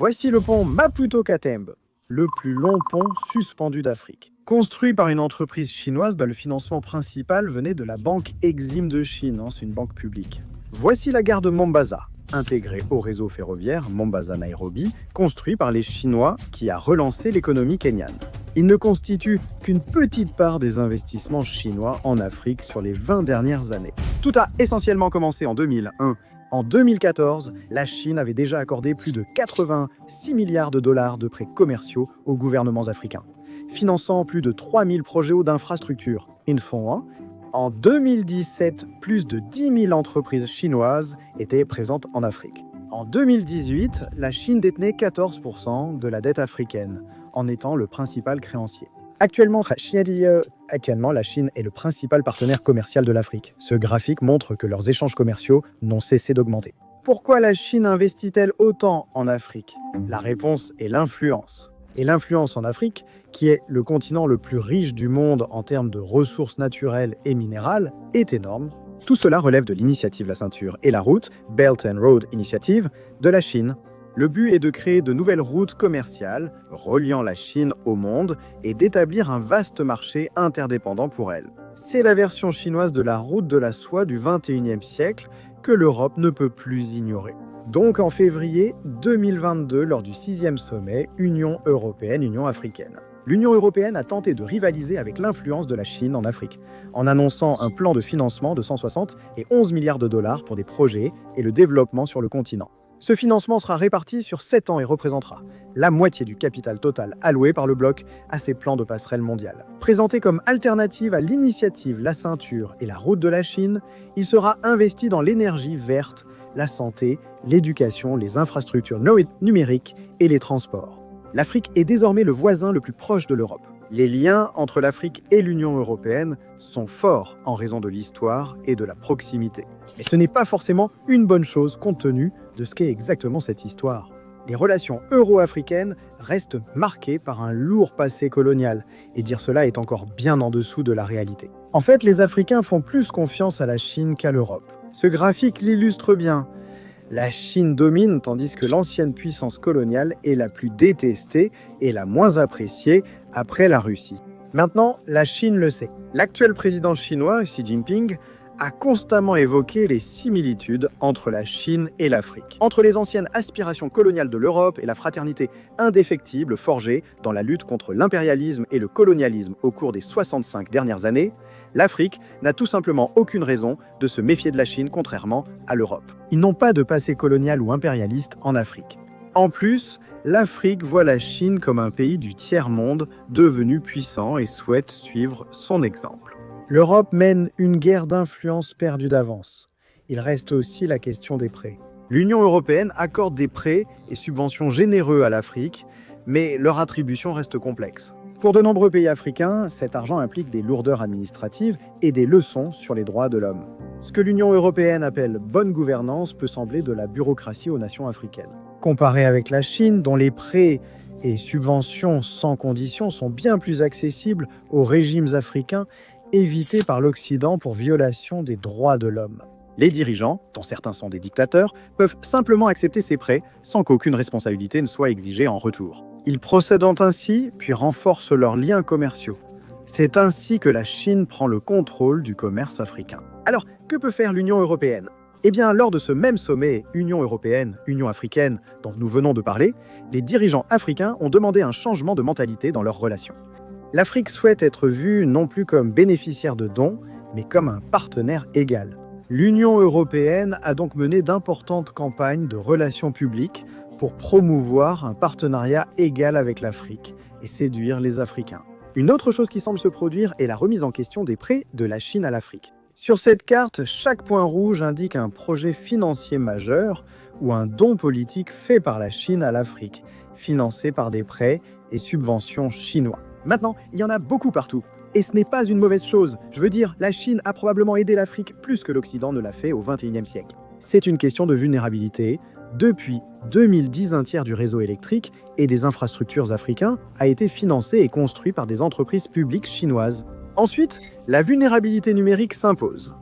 Voici le pont Maputo Katembe, le plus long pont suspendu d'Afrique. Construit par une entreprise chinoise, le financement principal venait de la Banque Exim de Chine, c'est une banque publique. Voici la gare de Mombasa, intégrée au réseau ferroviaire Mombasa-Nairobi, construit par les Chinois qui a relancé l'économie kenyane. Il ne constitue qu'une petite part des investissements chinois en Afrique sur les 20 dernières années. Tout a essentiellement commencé en 2001. En 2014, la Chine avait déjà accordé plus de 86 milliards de dollars de prêts commerciaux aux gouvernements africains, finançant plus de 3000 projets d'infrastructures. En 2017, plus de 10 000 entreprises chinoises étaient présentes en Afrique. En 2018, la Chine détenait 14% de la dette africaine, en étant le principal créancier. Actuellement, la Chine est le principal partenaire commercial de l'Afrique. Ce graphique montre que leurs échanges commerciaux n'ont cessé d'augmenter. Pourquoi la Chine investit-elle autant en Afrique? La réponse est l'influence. Et l'influence en Afrique, qui est le continent le plus riche du monde en termes de ressources naturelles et minérales, est énorme. Tout cela relève de l'initiative La Ceinture et la Route, Belt and Road Initiative, de la Chine. Le but est de créer de nouvelles routes commerciales reliant la Chine au monde et d'établir un vaste marché interdépendant pour elle. C'est la version chinoise de la route de la soie du XXIe siècle que l'Europe ne peut plus ignorer. Donc en février 2022, lors du 6e sommet Union européenne-Union africaine. L'Union européenne a tenté de rivaliser avec l'influence de la Chine en Afrique, en annonçant un plan de financement de 160 et 11 milliards de dollars pour des projets et le développement sur le continent. Ce financement sera réparti sur 7 ans et représentera la moitié du capital total alloué par le bloc à ces plans de passerelle mondiale. Présenté comme alternative à l'initiative La Ceinture et la Route de la Chine, il sera investi dans l'énergie verte, la santé, l'éducation, les infrastructures numériques et les transports. L'Afrique est désormais le voisin le plus proche de l'Europe. Les liens entre l'Afrique et l'Union européenne sont forts en raison de l'histoire et de la proximité. Mais ce n'est pas forcément une bonne chose compte tenu de ce qu'est exactement cette histoire. Les relations euro-africaines restent marquées par un lourd passé colonial, et dire cela est encore bien en dessous de la réalité. En fait, les Africains font plus confiance à la Chine qu'à l'Europe. Ce graphique l'illustre bien. La Chine domine tandis que l'ancienne puissance coloniale est la plus détestée et la moins appréciée après la Russie. Maintenant, la Chine le sait. L'actuel président chinois, Xi Jinping, a constamment évoqué les similitudes entre la Chine et l'Afrique. Entre les anciennes aspirations coloniales de l'Europe et la fraternité indéfectible forgée dans la lutte contre l'impérialisme et le colonialisme au cours des 65 dernières années, l'Afrique n'a tout simplement aucune raison de se méfier de la Chine contrairement à l'Europe. Ils n'ont pas de passé colonial ou impérialiste en Afrique. En plus, l'Afrique voit la Chine comme un pays du tiers-monde devenu puissant et souhaite suivre son exemple. L'Europe mène une guerre d'influence perdue d'avance. Il reste aussi la question des prêts. L'Union européenne accorde des prêts et subventions généreux à l'Afrique, mais leur attribution reste complexe. Pour de nombreux pays africains, cet argent implique des lourdeurs administratives et des leçons sur les droits de l'homme. Ce que l'Union européenne appelle bonne gouvernance peut sembler de la bureaucratie aux nations africaines. Comparé avec la Chine, dont les prêts et subventions sans condition sont bien plus accessibles aux régimes africains évités par l'Occident pour violation des droits de l'homme. Les dirigeants, dont certains sont des dictateurs, peuvent simplement accepter ces prêts sans qu'aucune responsabilité ne soit exigée en retour. Ils procèdent ainsi, puis renforcent leurs liens commerciaux. C'est ainsi que la Chine prend le contrôle du commerce africain. Alors, que peut faire l'Union européenne? Eh bien, lors de ce même sommet Union européenne, Union africaine dont nous venons de parler, les dirigeants africains ont demandé un changement de mentalité dans leurs relations. L'Afrique souhaite être vue non plus comme bénéficiaire de dons, mais comme un partenaire égal. L'Union européenne a donc mené d'importantes campagnes de relations publiques pour promouvoir un partenariat égal avec l'Afrique et séduire les Africains. Une autre chose qui semble se produire est la remise en question des prêts de la Chine à l'Afrique. Sur cette carte, chaque point rouge indique un projet financier majeur ou un don politique fait par la Chine à l'Afrique, financé par des prêts et subventions chinois. Maintenant, il y en a beaucoup partout. Et ce n'est pas une mauvaise chose. Je veux dire, la Chine a probablement aidé l'Afrique plus que l'Occident ne l'a fait au XXIe siècle. C'est une question de vulnérabilité. Depuis 2010, un tiers du réseau électrique et des infrastructures africains a été financé et construit par des entreprises publiques chinoises. Ensuite, la vulnérabilité numérique s'impose.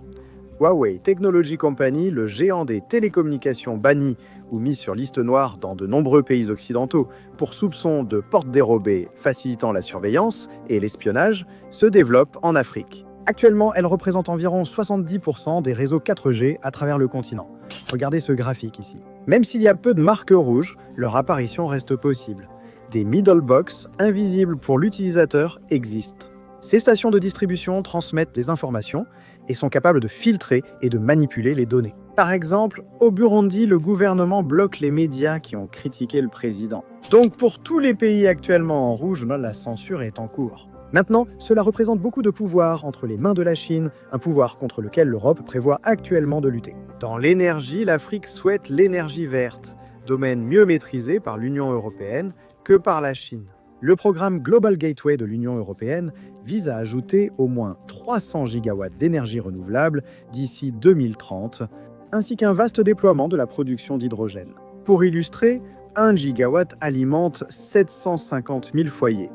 Huawei Technology Company, le géant des télécommunications banni ou mis sur liste noire dans de nombreux pays occidentaux pour soupçon de portes dérobées facilitant la surveillance et l'espionnage, se développe en Afrique. Actuellement, elle représente environ 70% des réseaux 4G à travers le continent. Regardez ce graphique ici. Même s'il y a peu de marques rouges, leur apparition reste possible. Des middle box, invisibles pour l'utilisateur, existent. Ces stations de distribution transmettent des informations et sont capables de filtrer et de manipuler les données. Par exemple, au Burundi, le gouvernement bloque les médias qui ont critiqué le président. Donc pour tous les pays actuellement en rouge, la censure est en cours. Maintenant, cela représente beaucoup de pouvoir entre les mains de la Chine, un pouvoir contre lequel l'Europe prévoit actuellement de lutter. Dans l'énergie, l'Afrique souhaite l'énergie verte, domaine mieux maîtrisé par l'Union européenne que par la Chine. Le programme Global Gateway de l'Union européenne vise à ajouter au moins 300 gigawatts d'énergie renouvelable d'ici 2030, ainsi qu'un vaste déploiement de la production d'hydrogène. Pour illustrer, 1 gigawatt alimente 750 000 foyers.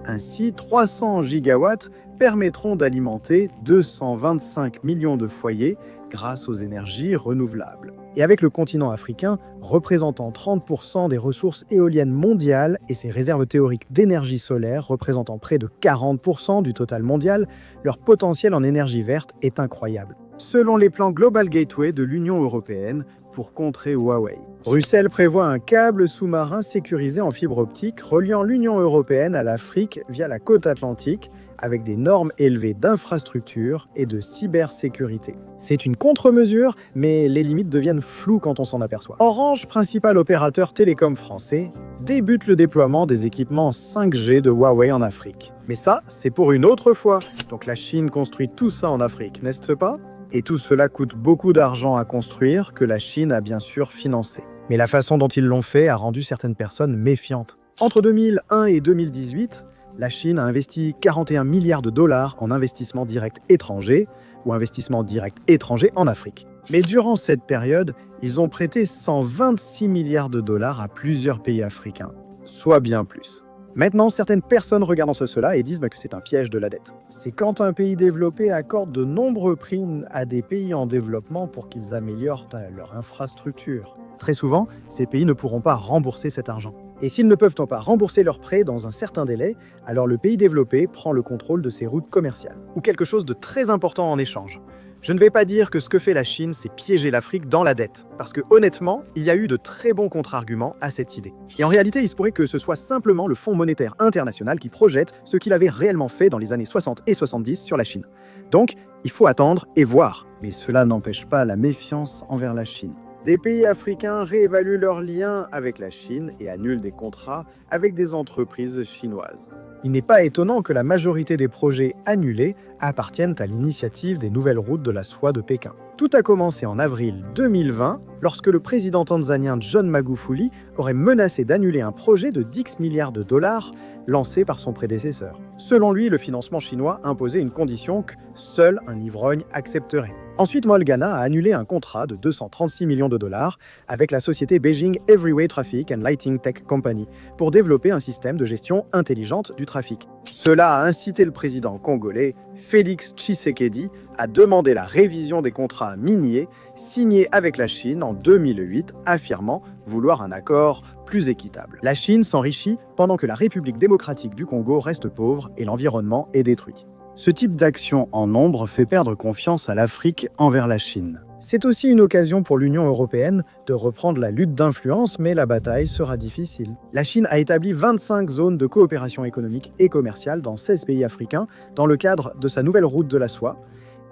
Ainsi, 300 gigawatts permettront d'alimenter 225 millions de foyers grâce aux énergies renouvelables. Et avec le continent africain représentant 30% des ressources éoliennes mondiales et ses réserves théoriques d'énergie solaire représentant près de 40% du total mondial, leur potentiel en énergie verte est incroyable. Selon les plans Global Gateway de l'Union européenne pour contrer Huawei, Bruxelles prévoit un câble sous-marin sécurisé en fibre optique reliant l'Union européenne à l'Afrique via la côte atlantique avec des normes élevées d'infrastructure et de cybersécurité. C'est une contre-mesure, mais les limites deviennent floues quand on s'en aperçoit. Orange, principal opérateur télécom français, débute le déploiement des équipements 5G de Huawei en Afrique. Mais ça, c'est pour une autre fois. Donc la Chine construit tout ça en Afrique, n'est-ce pas ? Et tout cela coûte beaucoup d'argent à construire que la Chine a bien sûr financé. Mais la façon dont ils l'ont fait a rendu certaines personnes méfiantes. Entre 2001 et 2018, la Chine a investi 41 milliards de dollars en investissements directs étrangers ou investissements directs étrangers en Afrique. Mais durant cette période, ils ont prêté 126 milliards de dollars à plusieurs pays africains, soit bien plus. Maintenant, certaines personnes regardent cela et disent que c'est un piège de la dette. C'est quand un pays développé accorde de nombreux primes à des pays en développement pour qu'ils améliorent leur infrastructure. Très souvent, ces pays ne pourront pas rembourser cet argent. Et s'ils ne peuvent pas rembourser leurs prêts dans un certain délai, alors le pays développé prend le contrôle de ses routes commerciales. Ou quelque chose de très important en échange. Je ne vais pas dire que ce que fait la Chine, c'est piéger l'Afrique dans la dette, parce que honnêtement, il y a eu de très bons contre-arguments à cette idée. Et en réalité, il se pourrait que ce soit simplement le Fonds monétaire international qui projette ce qu'il avait réellement fait dans les années 60 et 70 sur la Chine. Donc, il faut attendre et voir. Mais cela n'empêche pas la méfiance envers la Chine. Des pays africains réévaluent leurs liens avec la Chine et annulent des contrats avec des entreprises chinoises. Il n'est pas étonnant que la majorité des projets annulés appartiennent à l'initiative des nouvelles routes de la soie de Pékin. Tout a commencé en avril 2020, lorsque le président tanzanien John Magufuli aurait menacé d'annuler un projet de 10 milliards de dollars lancé par son prédécesseur. Selon lui, le financement chinois imposait une condition que seul un ivrogne accepterait. Ensuite, Molgana a annulé un contrat de 236 millions de dollars avec la société Beijing Everyway Traffic and Lighting Tech Company pour développer un système de gestion intelligente du trafic. Cela a incité le président congolais Félix Tshisekedi à demander la révision des contrats miniers signés avec la Chine en 2008, affirmant vouloir un accord plus équitable. La Chine s'enrichit pendant que la République démocratique du Congo reste pauvre et l'environnement est détruit. Ce type d'action en nombre fait perdre confiance à l'Afrique envers la Chine. C'est aussi une occasion pour l'Union européenne de reprendre la lutte d'influence, mais la bataille sera difficile. La Chine a établi 25 zones de coopération économique et commerciale dans 16 pays africains dans le cadre de sa nouvelle route de la soie,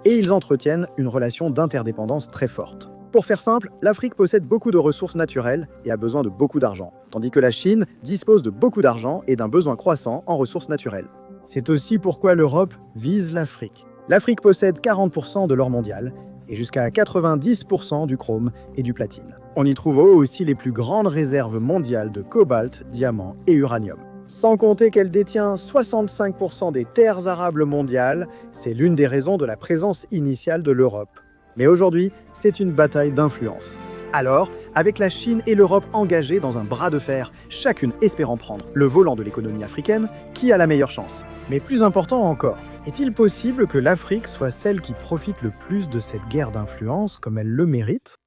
et ils entretiennent une relation d'interdépendance très forte. Pour faire simple, l'Afrique possède beaucoup de ressources naturelles et a besoin de beaucoup d'argent, tandis que la Chine dispose de beaucoup d'argent et d'un besoin croissant en ressources naturelles. C'est aussi pourquoi l'Europe vise l'Afrique. L'Afrique possède 40% de l'or mondial et jusqu'à 90% du chrome et du platine. On y trouve aussi les plus grandes réserves mondiales de cobalt, diamant et uranium. Sans compter qu'elle détient 65% des terres arables mondiales, c'est l'une des raisons de la présence initiale de l'Europe. Mais aujourd'hui, c'est une bataille d'influence. Alors, avec la Chine et l'Europe engagées dans un bras de fer, chacune espérant prendre le volant de l'économie africaine, qui a la meilleure chance? Mais plus important encore, Est-il possible que l'Afrique soit celle qui profite le plus de cette guerre d'influence comme elle le mérite?